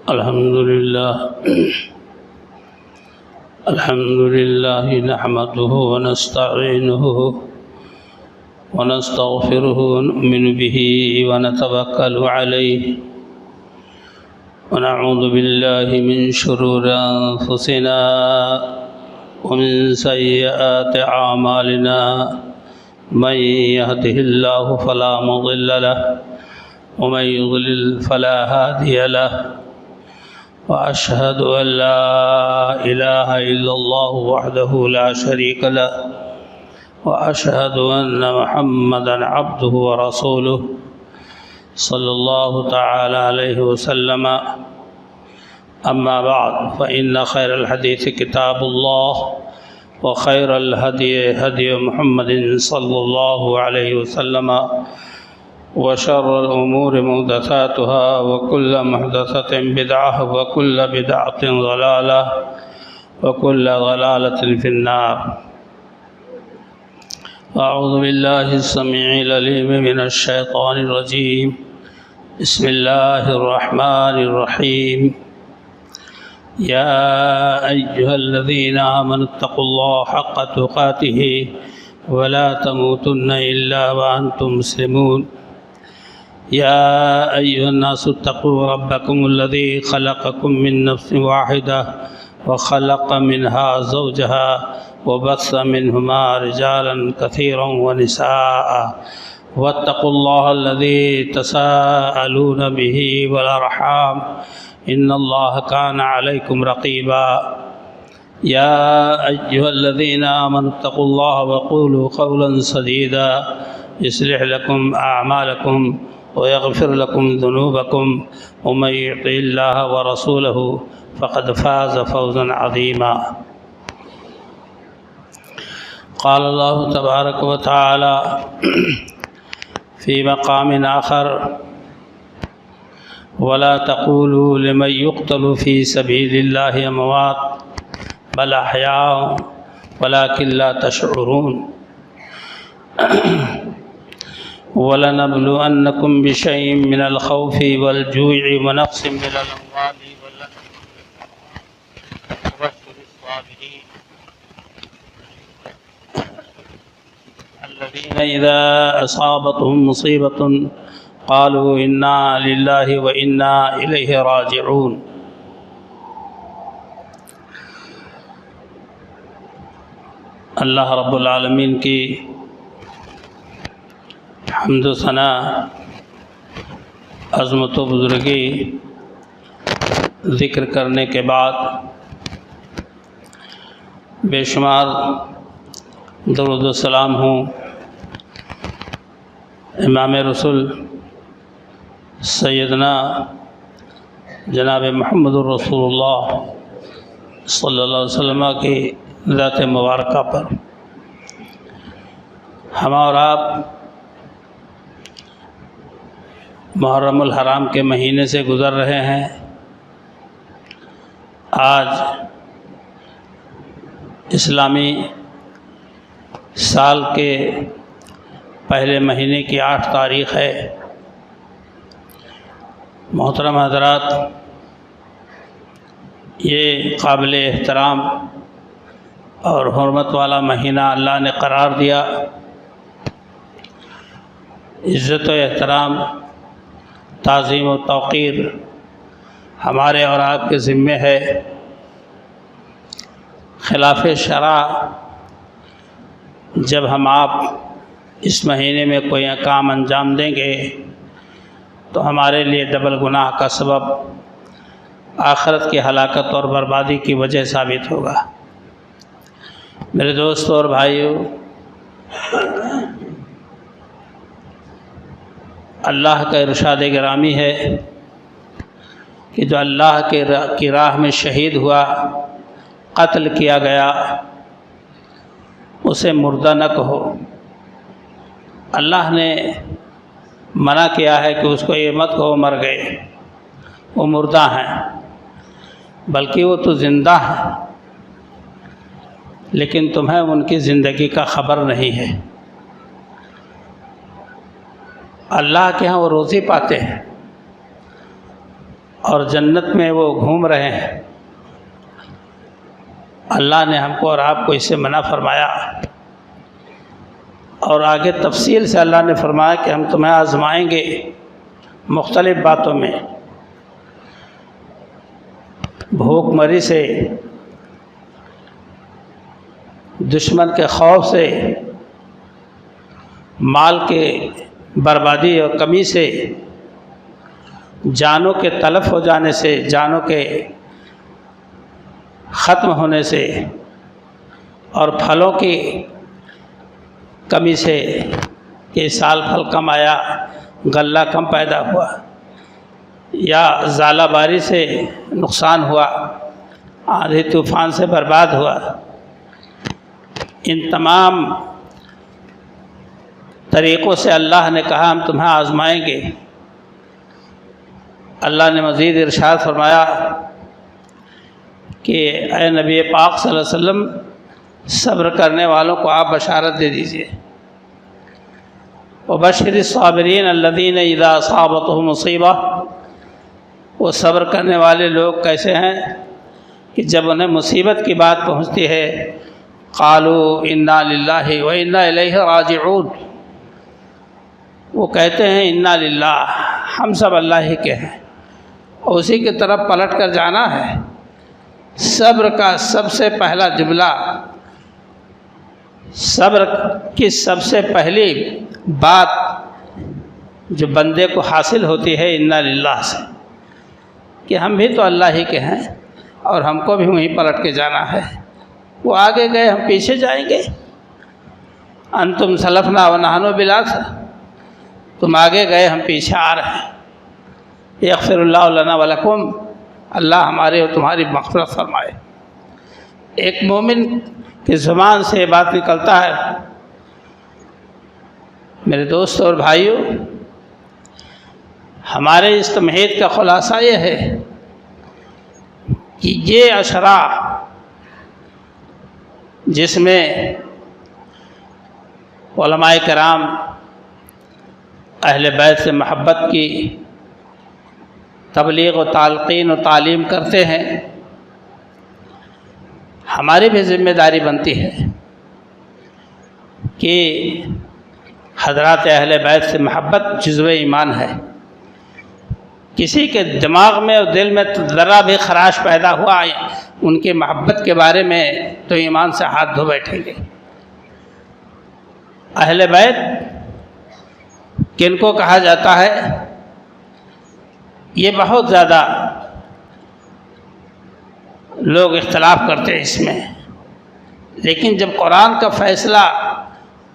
الحمد لله نحمده ونستعينه ونستغفره ونؤمن به ونتوكل عليه ونعوذ بالله من شرور أنفسنا ومن سيئات أعمالنا من يهده الله فلا مضل له ومن يضلل فلا هادي له وأشهد أن لا إله إلا الله وحده لا شريك له وأشهد أن محمدا عبده ورسوله صلى الله تعالى عليه وسلم. أما بعد فإن خير الحديث كتاب الله وخير الهدي هدي محمد صلى الله عليه وسلم وشر الأمور محدثاتها وكل محدثة بدعة وكل بدعة ضلالة وكل ضلالة في النار. أعوذ بالله السميع العليم من الشيطان الرجيم. بسم الله الرحمن الرحيم. يا أيها الذين آمنوا اتقوا الله حق تقاته ولا تموتن إلا وأنتم مسلمون. يا أيها الناس اتقوا ربكم الذي خلقكم من نفس واحدة وخلق منها زوجها وبث منهما رجالا كثيرا ونساء واتقوا الله الذي تساءلون به والأرحام إن الله كان عليكم رقيبا. يا أيها الذين آمنوا اتقوا الله وقولوا قولا سديدا يصلح لكم أعمالكم ويغفر لكم ذنوبكم ومن يطع الله ورسوله فقد فاز فوزا عظيما. قال الله تبارك وتعالى في مقام آخر: ولا تقولوا لمن يقتل في سبيل الله أموات بل أحياء ولكن لا تشعرون. وَلَنَبْلُوَنَّكُمْ بِشَيْءٍ مِّنَ الْخَوْفِ وَالْجُوعِ وَنَقْصٍ مِّنَ الْأَمْوَالِ وَبَشِّرِ الصَّابِرِينَ الَّذِينَ إِذَا أَصَابَتْهُم مُّصِيبَةٌ قَالُوا إِنَّا لِلَّهِ وَإِنَّا إِلَيْهِ رَاجِعُونَ. اللہ رب العالمین کی حمد و ثنا، عظمت و بزرگی ذکر کرنے کے بعد بے شمار درود و سلام ہوں امام رسول سیدنا جناب محمد الرسول اللہ صلی اللہ علیہ وسلم کی ذات مبارکہ پر. ہم اور آپ محرم الحرام کے مہینے سے گزر رہے ہیں. آج اسلامی سال کے پہلے مہینے کی 8 تاریخ ہے. محترم حضرات، یہ قابل احترام اور حرمت والا مہینہ اللہ نے قرار دیا. عزت و احترام، تعظیم و توقیر ہمارے اور آپ کے ذمے ہے. خلاف شرع جب ہم آپ اس مہینے میں کوئی کام انجام دیں گے تو ہمارے لیے ڈبل گناہ کا سبب آخرت کی ہلاکت اور بربادی کی وجہ ثابت ہوگا. میرے دوستوں اور بھائیوں، اللہ کا ارشاد گرامی ہے کہ جو اللہ کی راہ میں شہید ہوا، قتل کیا گیا، اسے مردہ نہ کہو. اللہ نے منع کیا ہے کہ اس کو یہ مت کہو مر گئے، وہ مردہ ہیں، بلکہ وہ تو زندہ ہیں، لیکن تمہیں ان کی زندگی کا خبر نہیں ہے. اللہ کے ہاں وہ روزی پاتے ہیں، اور جنت میں وہ گھوم رہے ہیں، اللہ نے ہم کو اور آپ کو اس سے منع فرمایا، اور آگے تفصیل سے اللہ نے فرمایا کہ ہم تمہیں آزمائیں گے مختلف باتوں میں، بھوک مری سے، دشمن کے خوف سے، مال کے بربادی اور کمی سے، جانوں کے تلف ہو جانے سے، جانوں کے ختم ہونے سے، اور پھلوں کی کمی سے کہ سال پھل کم آیا، غلہ کم پیدا ہوا، یا ژالہ باری سے نقصان ہوا، آندھی طوفان سے برباد ہوا، ان تمام طریقوں سے اللہ نے کہا ہم تمہیں آزمائیں گے۔ اللہ نے مزید ارشاد فرمایا کہ اے نبی پاک صلی اللہ علیہ وسلم، صبر کرنے والوں کو آپ بشارت دے دیجئے، وبشر الصابرین الذین اذا اصابتهم مصیبہ، وہ صبر کرنے والے لوگ کیسے ہیں کہ جب انہیں مصیبت کی بات پہنچتی ہے قالوا انا للہ و انا الیہ راجعون، وہ کہتے ہیں انا للہ، ہم سب اللہ ہی کے ہیں اور اسی کی طرف پلٹ کر جانا ہے۔ صبر کا سب سے پہلا جملہ، صبر کی سب سے پہلی بات جو بندے کو حاصل ہوتی ہے انا للہ سے، کہ ہم بھی تو اللہ ہی کے ہیں اور ہم کو بھی وہیں پلٹ کے جانا ہے۔ وہ آگے گئے، ہم پیچھے جائیں گے۔ انتم سلفنا ونحن بالآخرہ، تم آگے گئے، ہم پیچھے آ رہے ہیں۔ یغفر اللہ لنا ولکم، اللہ ہمارے اور تمہاری مغفرت فرمائے۔ ایک مومن کی زبان سے یہ بات نکلتا ہے۔ میرے دوستوں اور بھائیوں، ہمارے اس تمہید کا خلاصہ یہ ہے کہ یہ اشرا جس میں علماء کرام اہل بیت سے محبت کی تبلیغ و تلقین و تعلیم کرتے ہیں، ہماری بھی ذمہ داری بنتی ہے کہ حضرات اہل بیت سے محبت جزو ایمان ہے۔ کسی کے دماغ میں اور دل میں ذرا بھی خراش پیدا ہوا ان کی محبت کے بارے میں تو ایمان سے ہاتھ دھو بیٹھیں گے۔ اہل بیت کن کو کہا جاتا ہے، یہ بہت زیادہ لوگ اختلاف کرتے ہیں اس میں، لیکن جب قرآن کا فیصلہ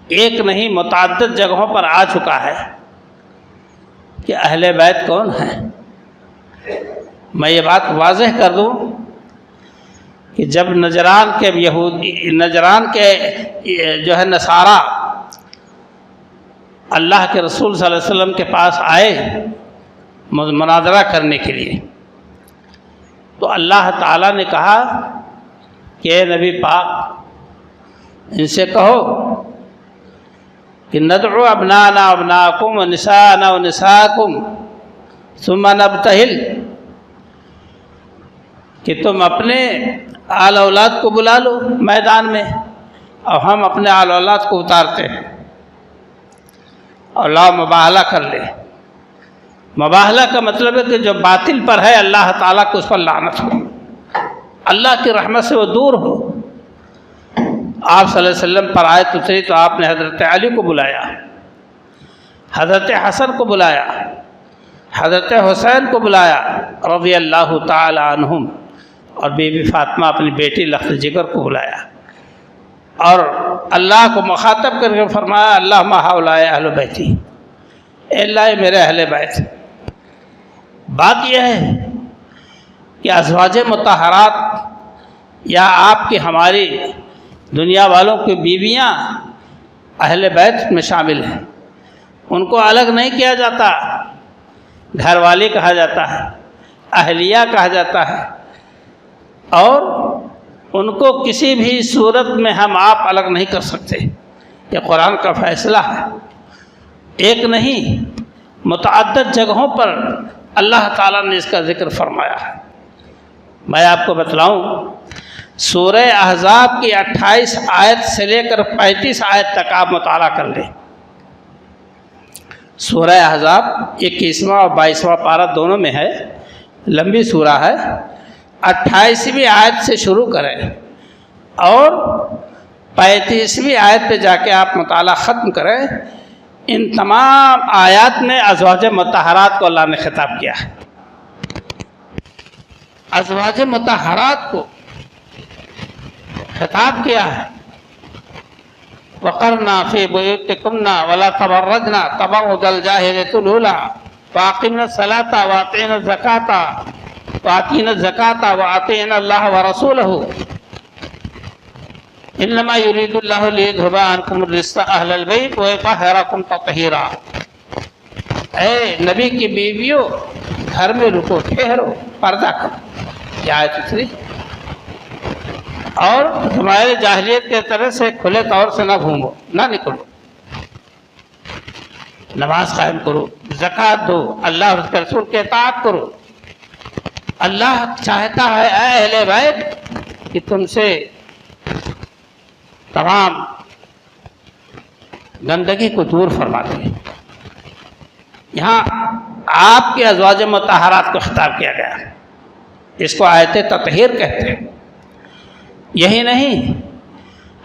ایک نہیں متعدد جگہوں پر آ چکا ہے کہ اہل بیت کون ہیں، میں یہ بات واضح کر دوں کہ جب نجران کے جو ہے نصارہ اللہ کے رسول صلی اللہ علیہ وسلم کے پاس آئے مناظرہ کرنے کے لیے، تو اللہ تعالیٰ نے کہا کہ اے نبی پاک ان سے کہو کہ ندعو ابنانا ابناکم ونساءنا ونساءکم ثم نبتہل، کہ تم اپنے آل اولاد کو بلا لو میدان میں اور ہم اپنے آل اولاد کو اتارتے ہیں اور لا مباہلہ کر لے۔ مباہلہ کا مطلب ہے کہ جو باطل پر ہے اللہ تعالیٰ کو اس پر لعنت ہو، اللہ کی رحمت سے وہ دور ہو۔ آپ صلی اللہ علیہ وسلم پر آیت اتری تو آپ نے حضرت علی کو بلایا، حضرت حسن کو بلایا، حضرت حسین کو بلایا رضی اللہ تعالی عنہم، اور بی بی فاطمہ اپنی بیٹی لخت جگر کو بلایا، اور اللہ کو مخاطب کر کے فرمایا اللہم ہؤلاء اہل بیتی، اے اللہ یہ میرے اہل بیت۔ بات یہ ہے کہ ازواج مطہرات یا آپ کی ہماری دنیا والوں کی بیویاں اہل بیت میں شامل ہیں، ان کو الگ نہیں کیا جاتا، گھر والی کہا جاتا ہے، اہلیہ کہا جاتا ہے، اور ان کو کسی بھی صورت میں ہم آپ الگ نہیں کر سکتے۔ یہ قرآن کا فیصلہ ہے، ایک نہیں متعدد جگہوں پر اللہ تعالیٰ نے اس کا ذکر فرمایا ہے۔ میں آپ کو بتلاؤں، سورہ احزاب کی 28 آیت سے لے کر 35 آیت تک آپ مطالعہ کر لیں۔ سورہ احزاب 21واں اور 22واں پارہ دونوں میں ہے، لمبی سورہ ہے۔ 28ویں آیت سے شروع کریں اور 35ویں آیت پہ جا کے آپ مطالعہ ختم کریں۔ ان تمام آیات میں ازواج مطہرات کو اللہ نے خطاب کیا ہے۔ ازواج مطہرات کو خطاب کیا ہے، وَقَرْنَا فِي بُيُوتِكُنَّ وَلَا تَبَرَّجْنَا تَبَرُّجَ الْجَاهِلِيَّةِ الْأُولَىٰ وَأَقِمْنَا الصَّلَاةَ وَآتِينَا الزَّكَاةَ وَأَطِيعْنَا اللَّهَ وَرَسُولَهُ انما يريد الله ليذهب عنكم الرجس اهل البيت ويطهركم تطهيرا۔ اے نبی کی بیویوں، گھر میں رکو، ٹھہرو، پردہ کرو، یہ آیت اتری، اور تمہارے جاہلیت کے طرح سے کھلے طور سے نہ گھومو، نہ نکلو، نماز قائم کرو، زکوٰۃ دو، اللہ اور اس کے رسول کی اطاعت کرو۔ اللہ چاہتا ہے اے اہل بیت کہ تم سے تمام گندگی کو دور فرما دے۔ یہاں آپ کے ازواج مطہرات کو خطاب کیا گیا، اس کو آیت تطہیر کہتے ہیں۔ یہی نہیں،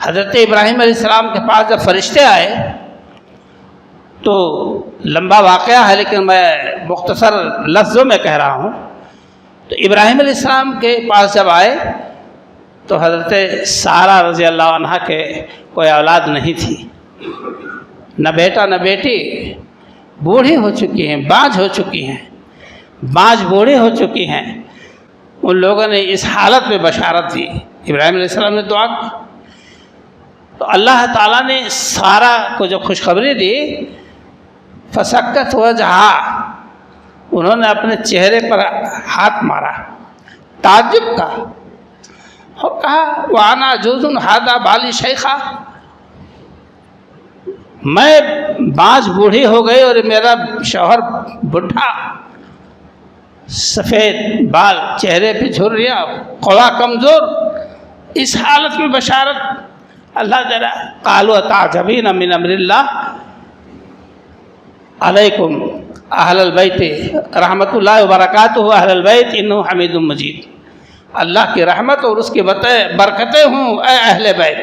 حضرت ابراہیم علیہ السلام کے پاس جب فرشتے آئے تو لمبا واقعہ ہے لیکن میں مختصر لفظوں میں کہہ رہا ہوں، تو ابراہیم علیہ السلام کے پاس جب آئے تو حضرت سارہ رضی اللہ عنہ کے کوئی اولاد نہیں تھی، نہ بیٹا نہ بیٹی، بوڑھی ہو چکی ہیں، باجھ ہو چکی ہیں، باجھ بوڑھی ہو چکی ہیں۔ ان لوگوں نے اس حالت میں بشارت دی، ابراہیم علیہ السلام نے دعا کی تو اللہ تعالیٰ نے سارہ کو جو خوشخبری دی، فسکت وجہا، انہوں نے اپنے چہرے پر ہاتھ مارا، تعجب کا، اور کہا وَأَنَا عَجُوزٌ هَذَا بَالِي شَيْخًا، میں باجھ بوڑھی ہو گئی اور میرا شوہر بڈھا، سفید بال چہرے پہ جھرریاں، قوا کمزور، اس حالت میں بشارت اللہ دے رہا۔ قالوا اتعجبین من امر اللہ علیکم اہل البیت رحمۃ اللہ وبرکاتہ اہل البیت انہ حمید مجید، اللہ کی رحمت اور اس کی برکتیں ہوں اے اہل بیت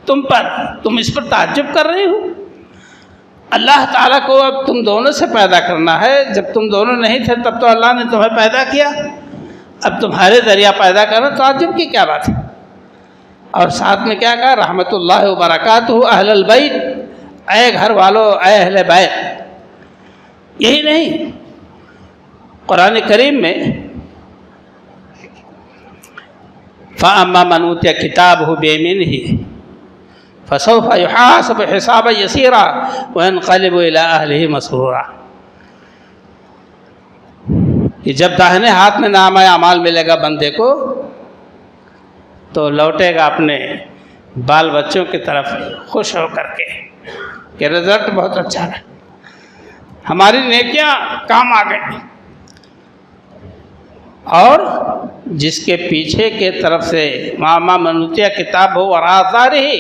تم پر، تم اس پر تعجب کر رہی ہو؟ اللہ تعالیٰ کو اب تم دونوں سے پیدا کرنا ہے، جب تم دونوں نہیں تھے تب تو اللہ نے تمہیں پیدا کیا، اب تمہارے ذریعہ پیدا کرنا، تعجب کی کیا بات ہے؟ اور ساتھ میں کیا کہا؟ رحمت اللہ وبرکاتہ اہل البیت، اے گھر والوں، اے اہل بیت۔ یہی نہیں، قرآن کریم میں فَأَمَّا مَنْ أُوتِيَ كِتَابَهُ بِيَمِينِهِ فَسَوْفَ يُحَاسَبُ حِسَابًا يَسِيرًا وَيَنْقَلِبُ إِلَىٰ أَهْلِهِ مَسْرُورًا، کہ جب داہنے ہاتھ میں نامہ اعمال ملے گا بندے کو تو لوٹے گا اپنے بال بچوں کی طرف خوش ہو کر کے کہ رزلٹ بہت اچھا ہے، ہماری نیکیاں کام آ گئی۔ اور جس کے پیچھے کے طرف سے ماما منوتیا کتاب ہو اور آزار ہی،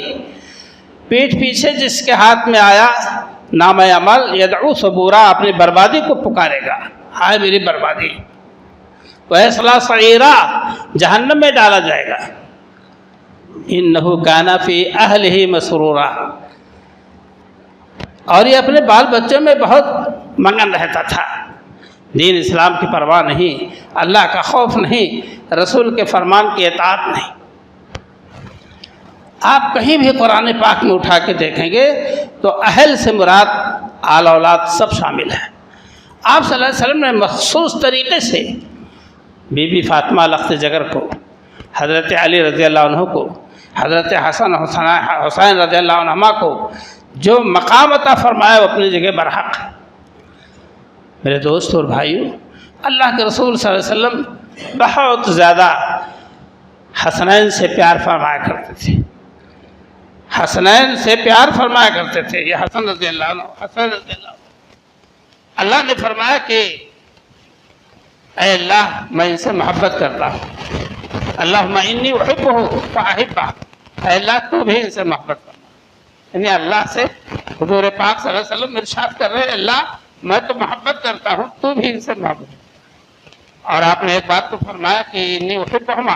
پیٹھ پیچھے جس کے ہاتھ میں آیا نام عمل، یدعو ثبورا، اپنی بربادی کو پکارے گا، ہائے میری بربادی، وَيَصْلَىٰ سَعِيرًا، جہنم میں ڈالا جائے گا، إِنَّهُ كَانَ فِي أَهْلِهِ مَسْرُورًا، اور یہ اپنے بال بچوں میں بہت مگن رہتا تھا، دین اسلام کی پرواہ نہیں، اللہ کا خوف نہیں، رسول کے فرمان کی اطاعت نہیں۔ آپ کہیں بھی قرآن پاک میں اٹھا کے دیکھیں گے تو اہل سے مراد آل اولاد سب شامل ہیں۔ آپ صلی اللہ علیہ وسلم نے مخصوص طریقے سے بی بی فاطمہ لخت جگر کو، حضرت علی رضی اللہ عنہ کو، حضرت حسین رضی اللہ عنہما کو جو مقام عطا فرمایا وہ اپنی جگہ برحق ہے۔ میرے دوست اور بھائیو، اللہ کے رسول صلی اللہ علیہ وسلم بہت زیادہ حسنین سے پیار فرمایا کرتے تھے، حسنین سے پیار فرمایا کرتے تھے، یہ حسن رضی اللہ عنہ، حسن رضی اللہ عنہ، اللہ نے فرمایا کہ اے اللہ میں ان سے محبت کرتا ہوں، اللہم انی احبہ فاحبہ، اے اللہ تو بھی ان سے محبت کرنا۔ یعنی اللہ سے حضور پاک صلی اللہ علیہ وسلم ارشاد کر رہے ہیں اللہ میں تو محبت کرتا ہوں تو بھی ان سے محبت کر۔ اور آپ نے ایک بات تو فرمایا کہ انی احبہما،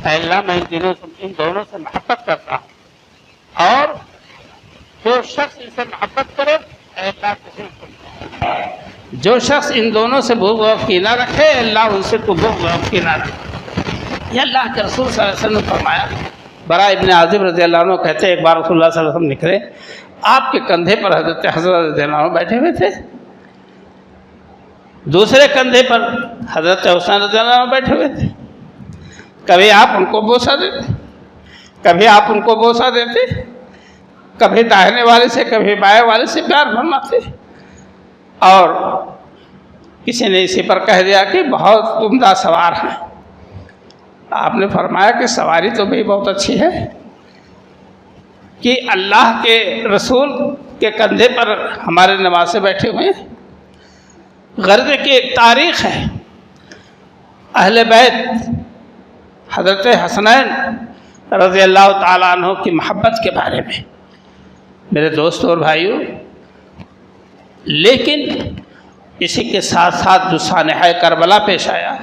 اے اللہ میں ان دونوں سے محبت کرتا ہوں، اور جو شخص ان سے محبت کرے اے اللہ کسی کو، جو شخص ان دونوں سے بغض و کینہ رکھے اللہ ان سے تو بغض و کینہ رکھے۔ یہ اللہ کے رسول صلی اللہ علیہ وسلم نے فرمایا۔ برا ابن عازب رضی اللہ عنہ کہتے ہیں ایک بار رسول اللہ صلی اللہ علیہ وسلم نکلے، آپ کے کندھے پر حضرت حسن رضی اللہ عنہ بیٹھے ہوئے تھے، دوسرے کندھے پر حضرت حسین رضی اللہ عنہ بیٹھے ہوئے تھے۔ کبھی آپ ان کو بوسہ دیتے، کبھی آپ ان کو بوسہ دیتے، کبھی داہنے والے سے کبھی بائیں والے سے پیار فرماتے، اور کسی نے اسی پر کہہ دیا کہ بہت عمدہ سوار ہیں۔ آپ نے فرمایا کہ سواری تو بھی بہت اچھی ہے کہ اللہ کے رسول کے کندھے پر ہمارے نواسے بیٹھے ہوئے ہیں۔ غرض کی ایک تاریخ ہے اہل بیت حضرت حسنین رضی اللہ تعالیٰ عنہ کی محبت کے بارے میں میرے دوستوں اور بھائیوں۔ لیکن اسی کے ساتھ ساتھ جو سانحہ کربلا پیش آیا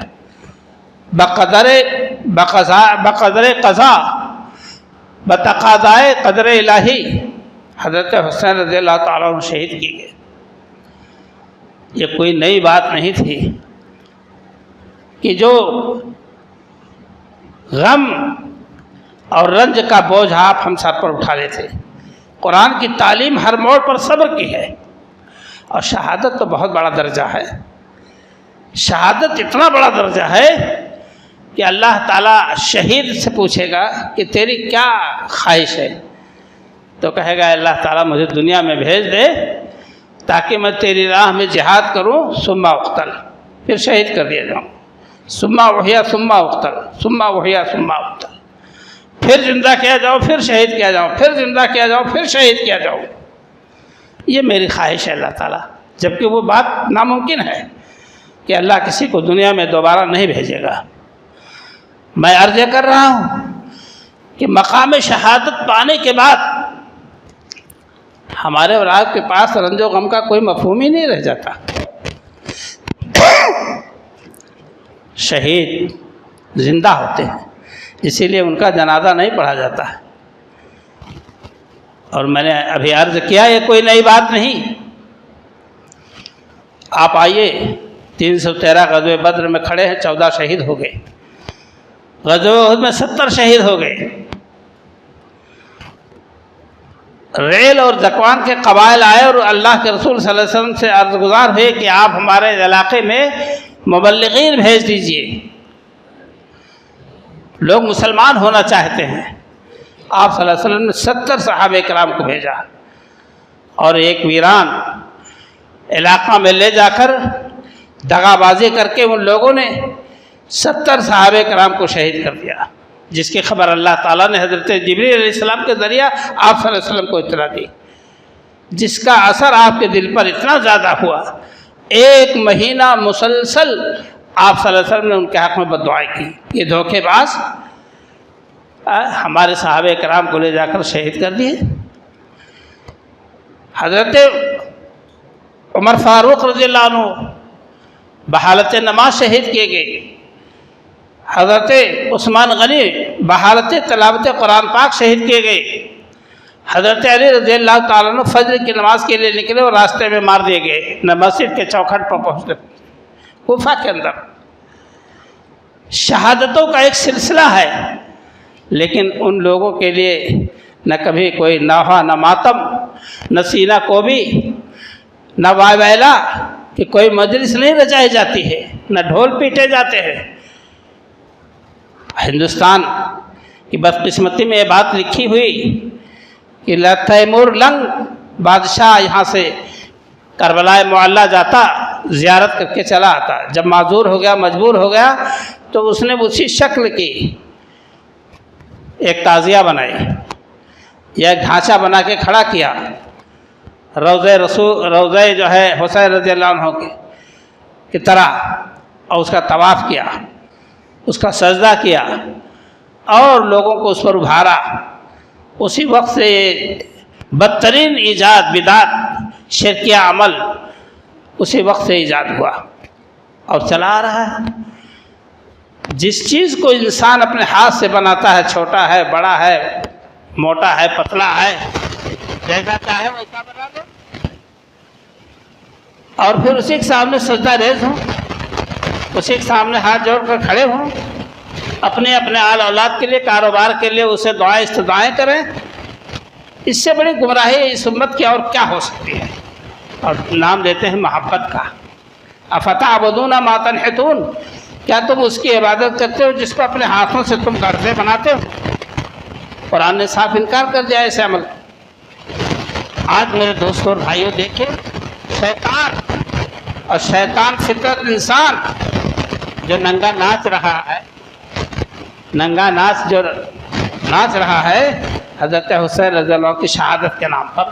بقدر قضا بتقاضائے قدر الہی حضرت حسین رضی اللہ تعالیٰ عنہ شہید کیے گئے۔ یہ کوئی نئی بات نہیں تھی کہ جو غم اور رنج کا بوجھ آپ ہم سر پر اٹھا لیتے۔ قرآن کی تعلیم ہر موڑ پر صبر کی ہے، اور شہادت تو بہت بڑا درجہ ہے۔ شہادت اتنا بڑا درجہ ہے کہ اللہ تعالیٰ شہید سے پوچھے گا کہ تیری کیا خواہش ہے، تو کہے گا اللہ تعالیٰ مجھے دنیا میں بھیج دے تاکہ میں تیری راہ میں جہاد کروں، ثم اقتل، پھر شہید کر دیا جاؤں، ثم احیا ثم اقتل، ثم احیا ثم اقتل، پھر زندہ کیا جاؤ، پھر شہید کیا جاؤ، پھر زندہ کیا جاؤ، پھر شہید کیا جاؤ۔ یہ میری خواہش ہے اللہ تعالیٰ، جبکہ وہ بات ناممکن ہے کہ اللہ کسی کو دنیا میں دوبارہ نہیں بھیجے گا۔ میں عرض کر رہا ہوں کہ مقام شہادت پانے کے بعد ہمارے اور آپ کے پاس رنج و غم کا کوئی مفہوم ہی نہیں رہ جاتا۔ شہید زندہ ہوتے ہیں، اسی لیے ان کا جنازہ نہیں پڑھا جاتا ہے۔ اور میں نے ابھی عرض کیا یہ کوئی نئی بات نہیں۔ آپ آئیے 313 غزوہ بدر میں کھڑے ہیں، 14 شہید ہو گئے، غزوہ احد میں 70 شہید ہو گئے۔ ریل اور ذکوان کے قبائل آئے اور اللہ کے رسول صلی اللہ علیہ وسلم سے عرض گزار ہوئے کہ آپ ہمارے علاقے میں مبلغین بھیج دیجئے، لوگ مسلمان ہونا چاہتے ہیں۔ آپ صلی اللہ علیہ وسلم نے 70 صحابہ کرام کو بھیجا، اور ایک ویران علاقہ میں لے جا کر دغا بازی کر کے ان لوگوں نے 70 صحابہ کرام کو شہید کر دیا، جس کی خبر اللہ تعالیٰ نے حضرت جبریل علیہ السلام کے ذریعہ آپ صلی اللہ علیہ وسلم کو اطلاع دی، جس کا اثر آپ کے دل پر اتنا زیادہ ہوا 1 مہینہ مسلسل آپ صلی اللہ علیہ وسلم نے ان کے حق میں بددعائیں کی۔ یہ دھوکے باز ہمارے صحابہ کرام کو لے جا کر شہید کر دیے۔ حضرت عمر فاروق رضی اللہ عنہ بحالت نماز شہید کیے گئے، حضرت عثمان غنی بحالت تلاوت قرآن پاک شہید کیے گئے، حضرت علی رضی اللہ تعالیٰ عنہ فجر کی نماز کے لیے نکلے اور راستے میں مار دیے گئے، نہ مسجد کے چوکھٹ پر پہنچتے، کوفہ کے اندر۔ شہادتوں کا ایک سلسلہ ہے، لیکن ان لوگوں کے لیے نہ کبھی کوئی نوحہ نہ ماتم، نہ سینہ کوبی، نہ وائلا کہ کوئی مجلس نہیں رچائی جاتی ہے، نہ ڈھول پیٹے جاتے ہیں۔ ہندوستان کی بدقسمتی میں یہ بات لکھی ہوئی کہ تیمور لنگ بادشاہ یہاں سے کربلا معلیٰ جاتا، زیارت کر کے چلا آتا، جب معذور ہو گیا مجبور ہو گیا تو اس نے اسی شکل کی ایک تعزیہ بنائی یا ایک ڈھانچہ بنا کے کھڑا کیا، روضہ جو ہے حسین رضی اللہ عنہ کی طرح اور اس کا طواف کیا، اس کا سجدہ کیا اور لوگوں کو اس پر ابھارا، اسی وقت سے بدترین ایجاد بدعت شرکیہ عمل اسی وقت سے ایجاد ہوا اور چلا آ رہا ہے۔ جس چیز کو انسان اپنے ہاتھ سے بناتا ہے، چھوٹا ہے، بڑا ہے، موٹا ہے، پتلا ہے، جیسا چاہے ویسا بنا دو، اور پھر اسی کے سامنے سجدہ ریز ہوں، اسی کے سامنے ہاتھ جوڑ کر کھڑے ہوں، اپنے اپنے آل اولاد کے لیے، کاروبار کے لیے اسے دعائیں استدعائیں کریں۔ اس سے بڑی گمراہی اس امت کی اور کیا ہو سکتی ہے؟ اور نام دیتے ہیں محبت کا۔ افتعبدون ما تنحتون، کیا تم اس کی عبادت کرتے ہو جس کو اپنے ہاتھوں سے تم گردے بناتے ہو؟ قرآن نے صاف انکار کر دیا ایسے عمل۔ آج میرے دوستوں اور بھائیوں دیکھیں، شیطان اور شیطان فطرت انسان جو ننگا ناچ رہا ہے، ننگا ناچ جو ناچ رہا ہے حضرت حسین رضی اللہ عنہ کی شہادت کے نام پر،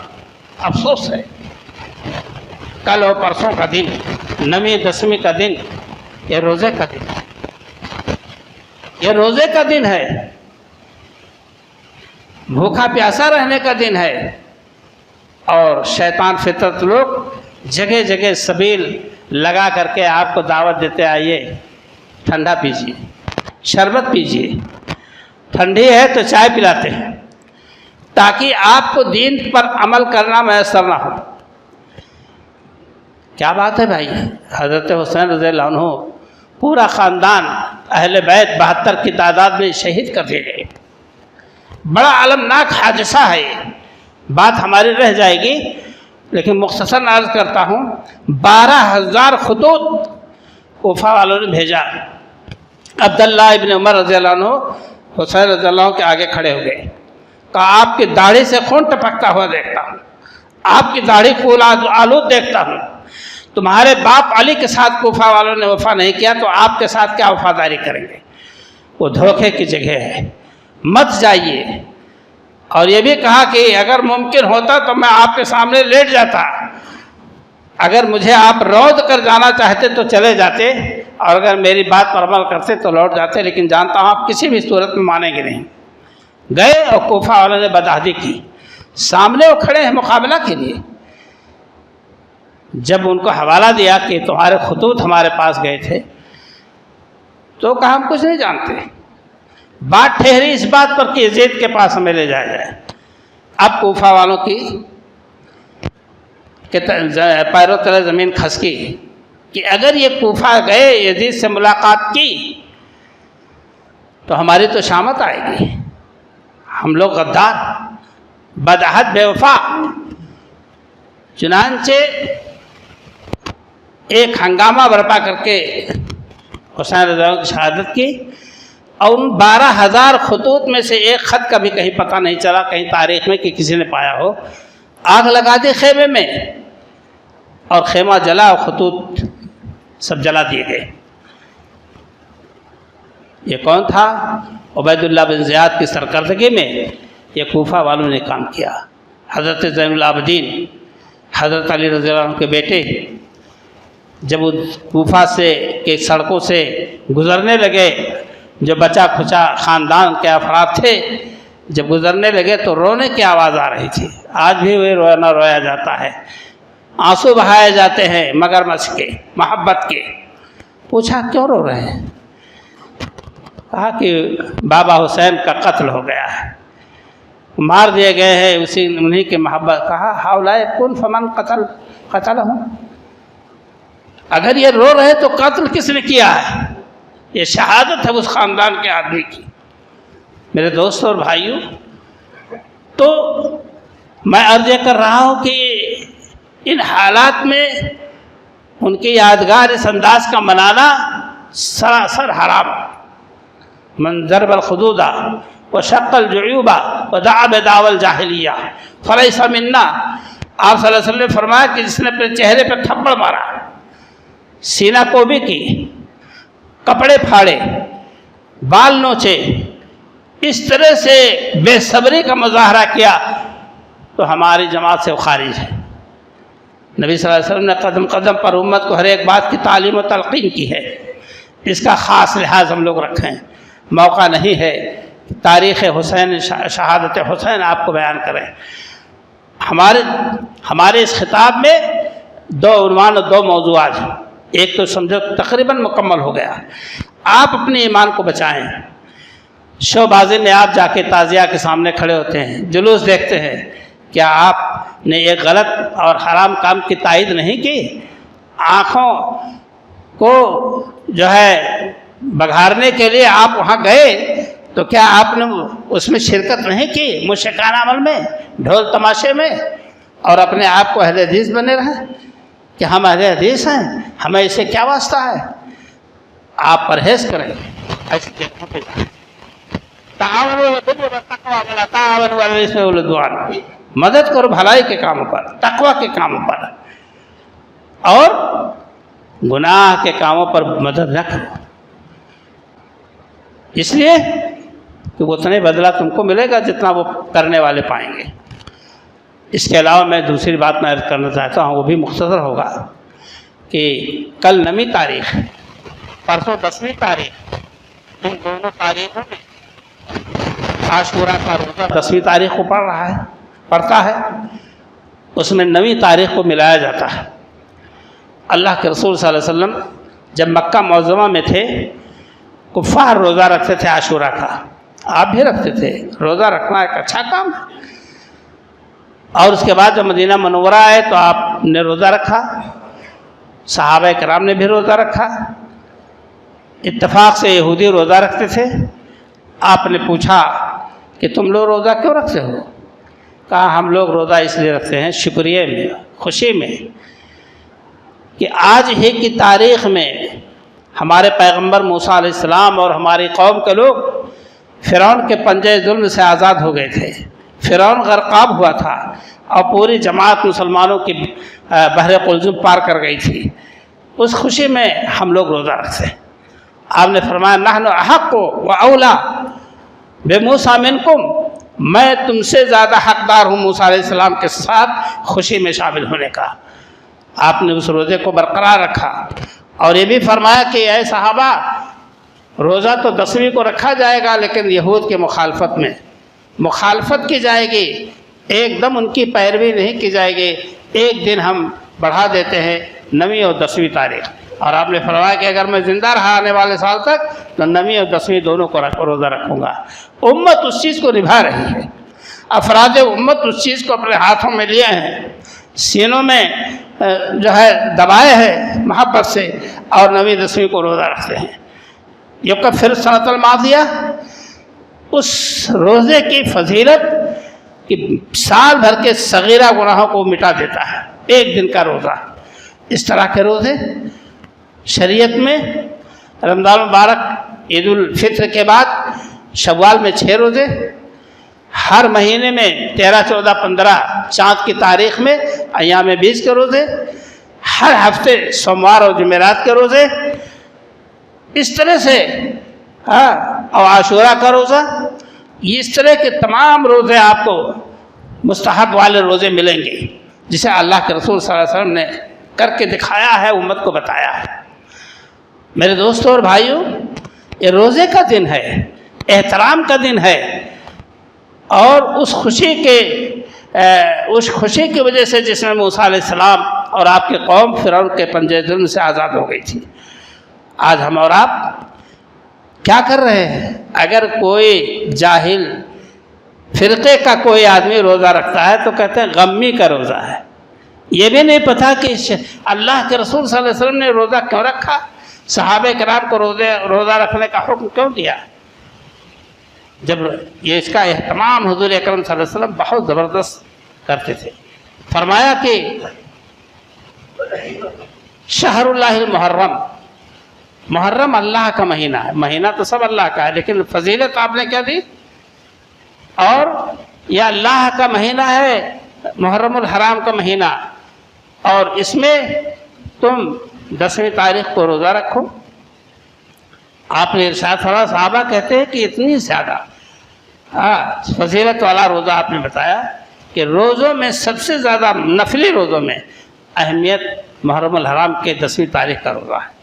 افسوس ہے۔ کل اور پرسوں کا دن، 9ویں 10ویں کا دن، یہ روزے کا دن ہے، یہ روزے کا دن ہے، بھوکا پیاسا رہنے کا دن ہے، اور شیطان فطرت لوگ جگہ جگہ سبیل لگا کر کے آپ کو دعوت دیتے، آئیے ٹھنڈا پیجیے، شربت پیجیے، ٹھنڈی ہے تو چائے پلاتے ہیں تاکہ آپ کو دین پر عمل کرنا میسر نہ ہو۔ کیا بات ہے بھائی، حضرت حسین رضی اللہ عنہ پورا خاندان اہل بیت 72 کی تعداد میں شہید کر دیے گئے۔ بڑا المناک حادثہ ہے، یہ بات ہماری رہ جائے گی لیکن مختصر عرض کرتا ہوں۔ 12,000 خطوط کوفہ والوں نے بھیجا۔ عبداللہ ابن عمر رضی اللہ عنہ حسین رضی اللہ عنہ کے آگے کھڑے ہو گئے، کہا آپ کی داڑھی سے خون ٹپکتا ہوا دیکھتا ہوں، آپ کی داڑھی خون آلود دیکھتا ہوں، تمہارے باپ علی کے ساتھ کوفہ والوں نے وفا نہیں کیا تو آپ کے ساتھ کیا وفاداری کریں گے؟ وہ دھوکے کی جگہ ہے، مت جائیے۔ اور یہ بھی کہا کہ اگر ممکن ہوتا تو میں آپ کے سامنے لیٹ جاتا، اگر مجھے آپ روند کر جانا چاہتے تو چلے جاتے، اور اگر میری بات پر عمل کرتے تو لوٹ جاتے، لیکن جانتا ہوں آپ کسی بھی صورت میں مانیں گے نہیں۔ گئے اور کوفہ والوں نے بدعہدی کی، سامنے وہ کھڑے ہیں مقابلہ کے لیے۔ جب ان کو حوالہ دیا کہ تمہارے خطوط ہمارے پاس گئے تھے تو کہا ہم کچھ نہیں جانتے۔ بات ٹھہری اس بات پر کہ یزید کے پاس ہمیں لے جایا جائے۔ اب کوفہ والوں کی پیروں تلے زمین کھسکی کہ اگر یہ کوفہ گئے یزید سے ملاقات کی تو ہماری تو شامت آئے گی، ہم لوگ غدار، بدعہد، بے وفا۔ چنانچہ ایک ہنگامہ برپا کر کے حسین رضی اللہ عنہ کی شہادت کی، اور ان 12,000 خطوط میں سے ایک خط کا بھی کہیں پتہ نہیں چلا کہیں تاریخ میں کہ کسی نے پایا ہو۔ آگ لگا دی خیمے میں اور خیمہ جلا اور خطوط سب جلا دیے گئے۔ یہ کون تھا؟ عبید اللہ بن زیاد کی سرکردگی میں یہ کوفہ والوں نے کام کیا۔ حضرت زین العابدین حضرت علی رضی اللہ عنہ کے بیٹے جب وہ کوفہ سے کے سڑکوں سے گزرنے لگے، جو بچا کھچا خاندان کے افراد تھے جب گزرنے لگے تو رونے کی آواز آ رہی تھی۔ آج بھی وہی رونا رویا جاتا ہے، آنسو بہائے جاتے ہیں مگرمچھ کے، محبت کے۔ پوچھا کیوں رو رہے ہیں؟ کہا کہ بابا حسین کا قتل ہو گیا ہے، مار دیے گئے ہیں اسی انہی کے محبت۔ کہا ہؤلاء کن فمن قتلہم، اگر یہ رو رہے تو قتل کس نے کیا ہے؟ یہ شہادت ہے اس خاندان کے آدمی کی۔ میرے دوستوں اور بھائیوں، تو میں عرض کر رہا ہوں کہ ان حالات میں ان کی یادگار اس انداز کا منانا سراسر حرام۔ من ضرب الخدود وشق الجیوب ودعا بدعوی الجاہلیہ فلیس منا۔ آپ صلی اللہ علیہ وسلم نے فرمایا کہ جس نے اپنے چہرے پہ تھپڑ مارا، سینہ کوبی کی، کپڑے پھاڑے، بال نوچے، اس طرح سے بے صبری کا مظاہرہ کیا تو ہماری جماعت سے وہ خارج ہے۔ نبی صلی اللہ علیہ وسلم نے قدم قدم پر امت کو ہر ایک بات کی تعلیم و تلقین کی ہے۔ اس کا خاص لحاظ ہم لوگ رکھیں. موقع نہیں ہے تاریخ حسین شہادت حسین آپ کو بیان کریں. ہمارے اس خطاب میں 2 عنوان اور 2 موضوعات ہیں. ایک تو سمجھو تقریباً مکمل ہو گیا. آپ اپنے ایمان کو بچائیں. شوبازی میں آپ جا کے تعزیہ کے سامنے کھڑے ہوتے ہیں, جلوس دیکھتے ہیں, کیا آپ نے ایک غلط اور حرام کام کی تائید نہیں کی؟ آنکھوں کو جو ہے بگھارنے کے لیے آپ وہاں گئے تو کیا آپ نے اس میں شرکت نہیں کی مشرکانہ عمل میں, ڈھول تماشے میں, اور اپنے آپ کو اہل حدیث بنے رہے کہ ہم اہل حدیث ہیں, ہمیں اسے کیا واسطہ ہے؟ آپ پرہیز کریں. ایسے جگہوں پہ جائیں. مدد کرو بھلائی کے کاموں پر, تقوی کے کاموں پر, اور گناہ کے کاموں پر مدد نہ کرو. اس لیے کہ اتنے بدلہ تم کو ملے گا جتنا وہ کرنے والے پائیں گے. اس کے علاوہ میں دوسری بات میں عرض کرنا چاہتا ہوں, وہ بھی مختصر ہوگا کہ کل 9ویں تاریخ, پرسوں 10ویں تاریخ, ان دونوں تاریخوں میں عاشورہ کا روزہ 10ویں تاریخ کو پڑتا ہے. اس میں 9ویں تاریخ کو ملایا جاتا ہے. اللہ کے رسول صلی اللہ علیہ وسلم جب مکہ معظمہ میں تھے, کفار روزہ رکھتے تھے عاشورہ کا, آپ بھی رکھتے تھے. روزہ رکھنا ایک اچھا کام ہے. اور اس کے بعد جب مدینہ منورہ آئے تو آپ نے روزہ رکھا, صحابہ کرام نے بھی روزہ رکھا. اتفاق سے یہودی روزہ رکھتے تھے. آپ نے پوچھا کہ تم لوگ روزہ کیوں رکھتے ہو؟ کہا ہم لوگ روزہ اس لیے رکھتے ہیں شکریہ میں, خوشی میں, کہ آج ہی کی تاریخ میں ہمارے پیغمبر موسیٰ علیہ السلام اور ہماری قوم کے لوگ فرعون کے پنجے ظلم سے آزاد ہو گئے تھے. فرعون غرقاب ہوا تھا اور پوری جماعت مسلمانوں کی بحر قلزم پار کر گئی تھی. اس خوشی میں ہم لوگ روزہ رکھتے ہیں. آپ نے فرمایا نحن احق و اولا بموسیٰ منکم, میں تم سے زیادہ حقدار ہوں موسیٰ علیہ السلام کے ساتھ خوشی میں شامل ہونے کا. آپ نے اس روزے کو برقرار رکھا اور یہ بھی فرمایا کہ اے صحابہ, روزہ تو 10ویں کو رکھا جائے گا لیکن یہود کے مخالفت کی جائے گی, ایک دم ان کی پیروی نہیں کی جائے گی. ایک دن ہم بڑھا دیتے ہیں 9ویں اور 10ویں تاریخ. اور آپ نے فرمایا کہ اگر میں زندہ رہا آنے والے سال تک تو 9ویں اور 10ویں دونوں کو روزہ رکھوں گا. امت اس چیز کو نبھا رہی ہے. افراد امت اس چیز کو اپنے ہاتھوں میں لیے ہیں, سینوں میں جو ہے دبائے ہیں محبت سے, اور 9ویں 10ویں کو روزہ رکھتے ہیں. یکفر سنۃ الماضیہ, اس روزے کی فضیلت کہ سال بھر کے صغیرہ گناہوں کو مٹا دیتا ہے ایک دن کا روزہ. اس طرح کے روزے شریعت میں رمضان مبارک, عید الفطر کے بعد شوال میں 6 روزے, ہر مہینے میں 13, 14, 15 چاند کی تاریخ میں ایام 20 کے روزے, ہر ہفتے سوموار اور جمعرات کے روزے, اس طرح سے اور عاشورہ کا روزہ. اس طرح کے تمام روزے آپ کو مستحب والے روزے ملیں گے جسے اللہ کے رسول صلی اللہ علیہ وسلم نے کر کے دکھایا ہے, امت کو بتایا ہے. میرے دوستوں اور بھائیوں, یہ روزے کا دن ہے, احترام کا دن ہے, اور اس خوشی کی وجہ سے جس میں موسیٰ علیہ السلام اور آپ کی قوم فرعون کے پنجے ظلم سے آزاد ہو گئی تھی. آج ہم اور آپ کیا کر رہے ہیں؟ اگر کوئی جاہل فرقے کا کوئی آدمی روزہ رکھتا ہے تو کہتے ہیں غمی کا روزہ ہے. یہ بھی نہیں پتہ کہ اللہ کے رسول صلی اللہ علیہ وسلم نے روزہ کیوں رکھا, صحابہ کرام کو روزہ رکھنے کا حکم کیوں دیا. جب یہ اس کا اہتمام حضور اکرم صلی اللہ علیہ وسلم بہت زبردست کرتے تھے. فرمایا کہ شہر اللہ المحرم, محرم اللہ کا مہینہ ہے. مہینہ تو سب اللہ کا ہے, لیکن فضیلت آپ نے کیا دی؟ اور یہ اللہ کا مہینہ ہے, محرم الحرام کا مہینہ, اور اس میں تم 10ویں تاریخ کو روزہ رکھو. آپ نے ارشاد فرمایا, صحابہ کہتے ہیں کہ اتنی زیادہ فضیلت والا روزہ آپ نے بتایا کہ روزوں میں سب سے زیادہ نفلی روزوں میں اہمیت محرم الحرام کے 10ویں تاریخ کا روزہ ہے.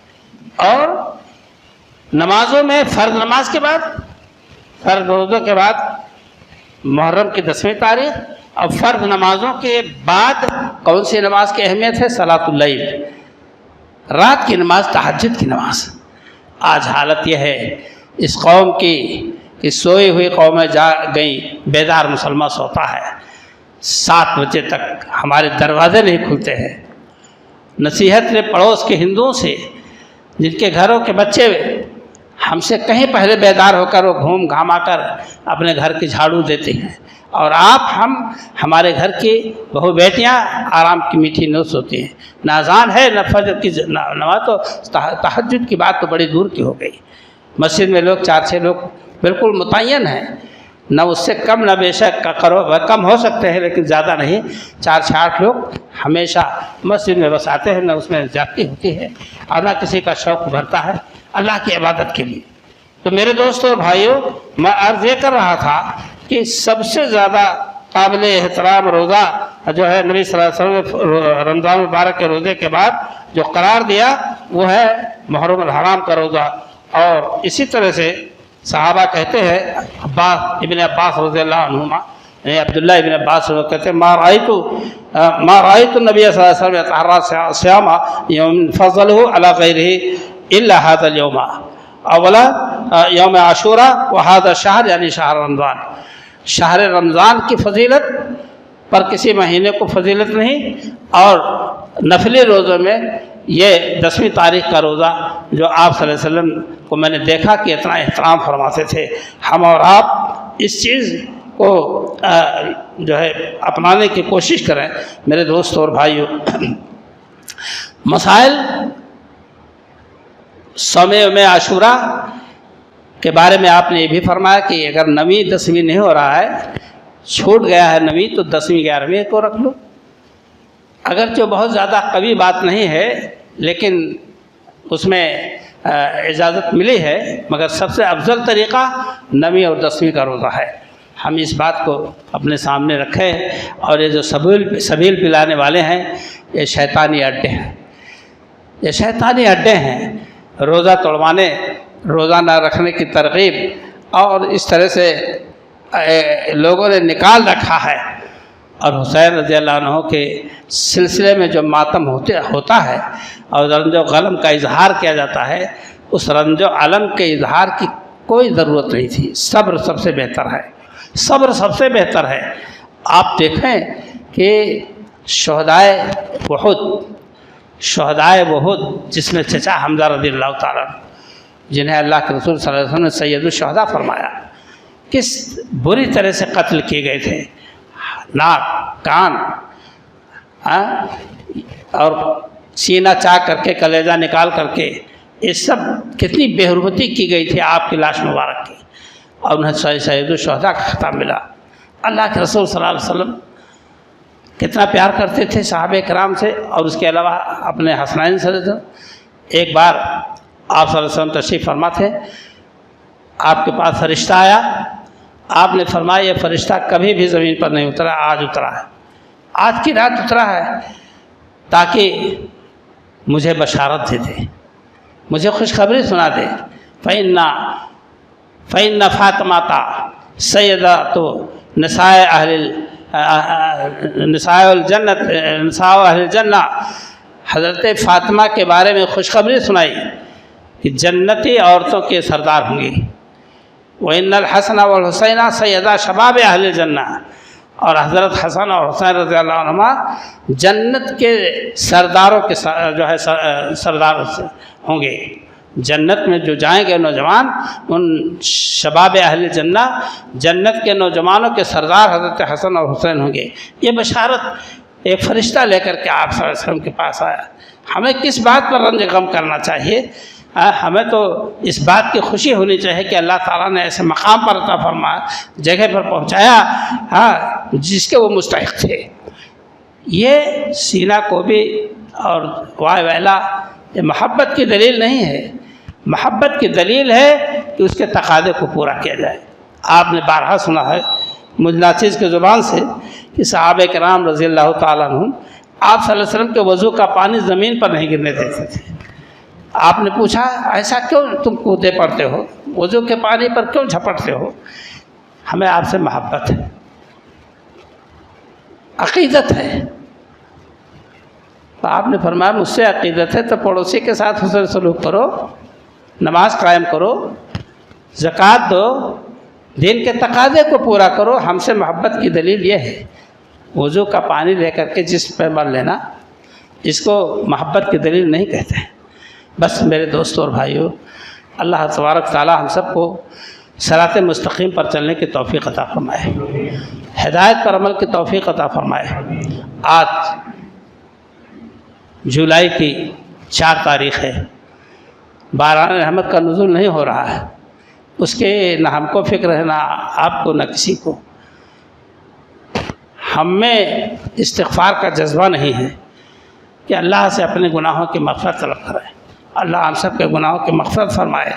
اور نمازوں میں فرض نماز کے بعد، فرض روزوں کے بعد محرم کی 10ویں تاریخ، اور فرض نمازوں کے بعد کون سی نماز کی اہمیت ہے؟ صلاۃ اللیل، رات کی نماز، تہجد کی نماز۔ آج حالت یہ ہے اس قوم کی کہ سوئی ہوئی قومیں جا گئیں، بیدار مسلمان سوتا ہے، 7 بجے تک ہمارے دروازے نہیں کھلتے ہیں۔ نصیحت نے پڑوس کے ہندوؤں سے، جن کے گھروں کے بچے ہم سے کہیں پہلے بیدار ہو کر وہ گھوم گھاما کر اپنے گھر کی جھاڑو دیتے ہیں، اور ہمارے گھر کی بہو بیٹیاں آرام کی میٹھی نیند سوتی ہیں۔ نہ اذان ہے نہ فجر کی نماز، تو تہجد کی بات تو بڑی دور کی ہو گئی۔ مسجد میں لوگ 4-6 لوگ بالکل متعین ہیں، نہ اس سے کم نہ بیشک کرو، کم ہو سکتے ہیں لیکن زیادہ نہیں۔ 4-8 لوگ ہمیشہ مسجد میں بس آتے ہیں، نہ اس میں زیادتی ہوتی ہے اور نہ کسی کا شوق بھرتا ہے اللہ کی عبادت کے لیے۔ تو میرے دوستوں اور بھائیوں، میں عرض یہ کر رہا تھا کہ سب سے زیادہ قابل احترام روزہ جو ہے نبی صلی اللہ علیہ وسلم نے رمضان مبارک کے روزے کے بعد جو قرار دیا وہ ہے محرم الحرام کا روزہ۔ اور اسی طرح سے صحابہ کہتے ہیں، ابن عباس رضی اللہ عنہما، عبداللہ ابن عباس کہتے ہیں ما رأيت النبي صلی اللہ علیہ وسلم يتحرى صيام يوم فضله على غيره الا هذا اليوم اولا یوم عاشوراء وهذا الشهر، یعنی شہر رمضان۔ شہر رمضان کی فضیلت پر کسی مہینے کو فضیلت نہیں، اور نفلی روزوں میں یہ 10ویں تاریخ کا روزہ جو آپ صلی اللہ علیہ وسلم کو میں نے دیکھا کہ اتنا احترام فرماتے تھے۔ ہم اور آپ اس چیز کو جو ہے اپنانے کی کوشش کریں میرے دوست اور بھائیوں۔ مسائل صوم یوم عاشوراء کے بارے میں آپ نے یہ بھی فرمایا کہ اگر 9ویں 10ویں نہیں ہو رہا ہے، چھوٹ گیا ہے 9ویں، تو 10ویں 11ویں کو رکھ لو۔ اگرچہ بہت زیادہ قوی بات نہیں ہے لیکن اس میں اجازت ملی ہے، مگر سب سے افضل طریقہ 9ویں اور 10ویں کا روزہ ہے۔ ہم اس بات کو اپنے سامنے رکھیں، اور یہ جو سبیل پلانے والے ہیں یہ شیطانی اڈے ہیں، یہ شیطانی اڈے ہیں۔ روزہ توڑوانے، روزہ نہ رکھنے کی ترغیب، اور اس طرح سے لوگوں نے نکال رکھا ہے۔ اور حسین رضی اللہ عنہ کے سلسلے میں جو ماتم ہوتا ہے اور رنج و غلم کا اظہار کیا جاتا ہے، اس رنج و علم کے اظہار کی کوئی ضرورت نہیں تھی۔ صبر سب سے بہتر ہے، صبر سب سے بہتر ہے۔ آپ دیکھیں کہ شہدائے وحد جس میں چچا حمزہ رضی اللہ تعالیٰ جنہیں اللہ کے رسول صلی اللہ علیہ وسلم نے سید الشہداء فرمایا، کس بری طرح سے قتل کیے گئے تھے، ناک، کان اور سینہ چاک کر کے، کلیجہ نکال کر کے، یہ سب کتنی بے حرمتی کی گئی تھی آپ کی لاش مبارک کی، اور انہیں سید الشہداء کا خطاب ملا۔ اللہ کے رسول صلی اللہ علیہ وسلم کتنا پیار کرتے تھے صحابہ کرام سے، اور اس کے علاوہ اپنے حسنین سے۔ ایک بار آپ صلی اللہ علیہ وسلم تشریف فرما تھے، آپ کے پاس فرشتہ آیا، آپ نے فرمایا یہ فرشتہ کبھی بھی زمین پر نہیں اترا، آج اترا ہے، آج کی رات اترا ہے، تاکہ مجھے بشارت دے دے، مجھے خوشخبری سنا دے۔ فَإِنَّ فَاطِمَةَ سَيِّدَةُ نساء اہل الجنہ، حضرت فاطمہ کے بارے میں خوشخبری سنائی کہ جنتی عورتوں کے سردار ہوں گی۔ وَإِنَّ الْحَسَنَ وَالْحُسَيْنَ سَيِّدَا شَبَابِ اہل الجنہ، اور حضرت حسن اور حسین رضی اللہ عنہما جنت کے سرداروں کے جو ہے سردار ہوں گے۔ جنت میں جو جائیں گے نوجوان، ان شباب اہل جنہ، جنت کے نوجوانوں کے سردار حضرت حسن اور حسین ہوں گے۔ یہ بشارت ایک فرشتہ لے کر کے آپ صلی اللہ علیہ وسلم کے پاس آیا۔ ہمیں کس بات پر رنج غم کرنا چاہیے؟ ہمیں تو اس بات کی خوشی ہونی چاہیے کہ اللہ تعالیٰ نے ایسے مقام پر عطا فرمایا، جگہ پر پہنچایا جس کے وہ مستحق تھے۔ یہ سینہ کو بھی اور وائے ویلا یہ محبت کی دلیل نہیں ہے، محبت کی دلیل ہے کہ اس کے تقاضے کو پورا کیا جائے۔ آپ نے بارہا سنا ہے مجھ ناچیز کی زبان سے کہ صحابہ کرام رضی اللہ تعالیٰ عنہم آپ صلی اللہ علیہ وسلم کے وضو کا پانی زمین پر نہیں گرنے دیتے تھے، آپ نے پوچھا ایسا کیوں تم کودے پڑتے ہو، وضو کے پانی پر کیوں جھپٹتے ہو؟ ہمیں آپ سے محبت ہے، عقیدت ہے۔ تو آپ نے فرمایا مجھ سے عقیدت ہے تو پڑوسی کے ساتھ حسن سلوک کرو، نماز قائم کرو، زکوٰۃ دو، دین کے تقاضے کو پورا کرو۔ ہم سے محبت کی دلیل یہ ہے، وضو کا پانی لے کر کے جسم پہ مل لینا اس کو محبت کی دلیل نہیں کہتے ہیں۔ بس میرے دوستوں اور بھائیوں، اللہ تبارک تعالی ہم سب کو صراط مستقیم پر چلنے کی توفیق عطا فرمائے، ہدایت پر عمل کی توفیق عطا فرمائے۔ آج جولائی کی 4 تاریخ ہے، باران رحمت کا نزول نہیں ہو رہا ہے، اس کے نہ ہم کو فکر ہے، نہ آپ کو، نہ کسی کو۔ ہم میں استغفار کا جذبہ نہیں ہے کہ اللہ سے اپنے گناہوں کی مغفرت طلب کریں۔ اللہ ہم سب کے گناہوں کی مغفرت فرمائے،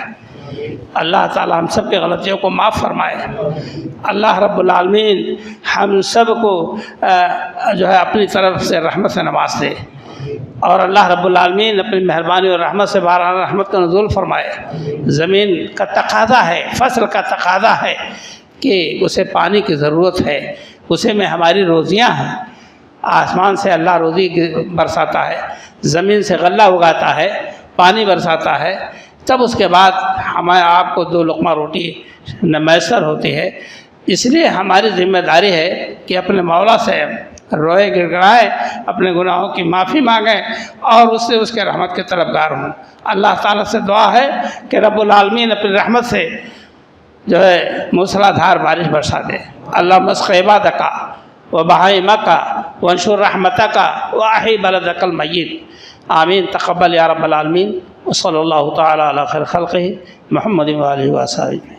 اللہ تعالی ہم سب کے غلطیوں کو معاف فرمائے۔ اللہ رب العالمین ہم سب کو جو ہے اپنی طرف سے رحمت سے نواز دے، اور اللہ رب العالمین اپنی مہربانی اور رحمت سے باران رحمت کا نزول فرمائے۔ زمین کا تقاضا ہے، فصل کا تقاضا ہے کہ اسے پانی کی ضرورت ہے، اسے میں ہماری روزیاں ہیں۔ آسمان سے اللہ روزی برساتا ہے، زمین سے غلہ اگاتا ہے، پانی برساتا ہے، تب اس کے بعد ہمیں آپ کو 2 لقمہ روٹی میسر ہوتی ہے۔ اس لیے ہماری ذمہ داری ہے کہ اپنے مولا سے روئے گڑگڑائیں، اپنے گناہوں کی معافی مانگیں اور اس سے اس کے رحمت کے طلبگار ہوں۔ اللہ تعالیٰ سے دعا ہے کہ رب العالمین اپنی رحمت سے جو ہے موسلا دھار بارش برسا دے۔ اللہ مسق عبادک و بہائمک وانشر رحمتک واحی بلدک المیت، آمین۔ تقبل یا رب العالمین، وصلی اللہ تعالی علی خیر خلقہ محمد و آلہ و صحبہ۔